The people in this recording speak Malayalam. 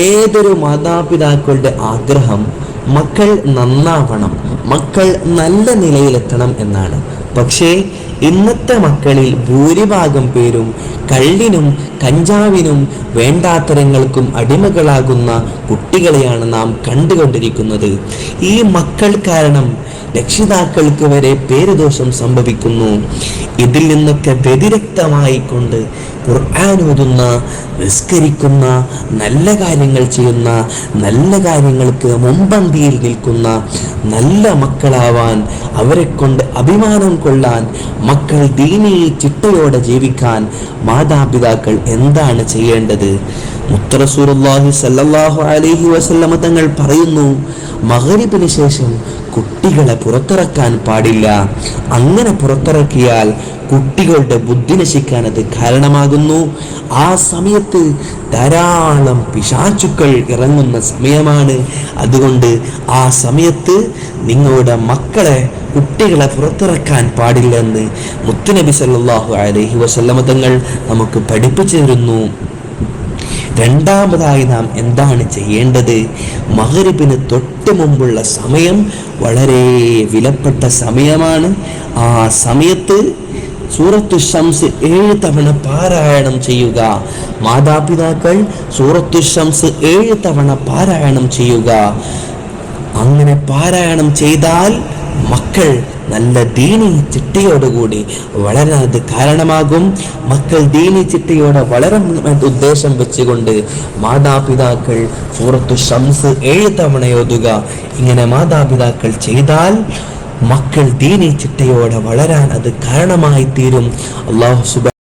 ഏതൊരു മാതാപിതാക്കളുടെ ആഗ്രഹം മക്കൾ നന്നാവണം, മക്കൾ നല്ല നിലയിലെത്തണം എന്നാണ്. പക്ഷേ ഇന്നത്തെ മക്കളിൽ ഭൂരിഭാഗം പേരും കള്ളിനും കഞ്ചാവിനും വേണ്ടാത്തരങ്ങൾക്കും അടിമകളാകുന്ന കുട്ടികളെയാണ് നാം കണ്ടുകൊണ്ടിരിക്കുന്നത്. ഈ മക്കൾ കാരണം രക്ഷിതാക്കൾക്ക് വരെ പേരുദോഷം സംഭവിക്കുന്നു. ഇതിൽ നിന്നൊക്കെ വ്യതിരക്തമായിക്കൊണ്ട് ഖുർആൻ ഓതുന്ന, നിസ്കരിക്കുന്ന, നല്ല കാര്യങ്ങൾ ചെയ്യുന്ന, നല്ല കാര്യങ്ങൾക്ക് മുൻപന്തിയിൽ നിൽക്കുന്ന നല്ല മക്കളാവാൻ, അവരെ കൊണ്ട് അഭിമാനം കൊള്ളാൻ, മക്കൾ ദീനീ ചിട്ടയോടെ ജീവിക്കാൻ മാതാപിതാക്കൾ എന്താണ് ചെയ്യേണ്ടത്? മുത്ത് റസൂലുള്ളാഹി സ്വല്ലല്ലാഹു അലൈഹി വസല്ലമ തങ്ങൾ പറയുന്നു, മഗ്‌രിബിന് ശേഷം കുട്ടികളെ പുറത്തിറക്കാൻ പാടില്ല. അങ്ങനെ പുറത്തിറക്കിയാൽ കുട്ടികളുടെ ബുദ്ധി നശിക്കാൻ അത് കാരണമാകുന്നു. ആ സമയത്ത് ധാരാളം പിശാചുക്കൾ ഇറങ്ങുന്ന സമയമാണ്. അതുകൊണ്ട് ആ സമയത്ത് നിങ്ങളുടെ മക്കളെ, കുട്ടികളെ പുറത്തിറക്കാൻ പാടില്ലെന്ന് മുത്തുനബി സല്ലല്ലാഹു അലൈഹി വസല്ലമ തങ്ങൾ നമുക്ക് പഠിപ്പിച്ചു തരുന്നു. രണ്ടാമതായി നാം എന്താണ് ചെയ്യേണ്ടത്? മഗ്‌രിബിന് തൊട്ട് മുമ്പുള്ള സമയം വളരെ വിലപ്പെട്ട സമയമാണ്. ആ സമയത്ത് സൂറത്തു ശംസ് 7 തവണ പാരായണം ചെയ്യുക. മാതാപിതാക്കൾ സൂറത്തു ശംസ് 7 തവണ പാരായണം ചെയ്യുക. അങ്ങനെ പാരായണം ചെയ്താൽ മക്കൾ നല്ല ദീനി ചിട്ടയോടുകൂടി വളരാൻ അത് കാരണമാകും. മക്കൾ ദീനി ചിട്ടയോടെ വളരാൻ ഉദ്ദേശം വെച്ചുകൊണ്ട് മാതാപിതാക്കൾ സൂറത്തു ശംസ് 7 തവണ ഓതുക. ഇങ്ങനെ മാതാപിതാക്കൾ ചെയ്താൽ മക്കൾ ദീനി ചിട്ടയോടെ വളരാൻ അത് കാരണമായി തീരും. അല്ലാഹു സുബ്ഹാനഹു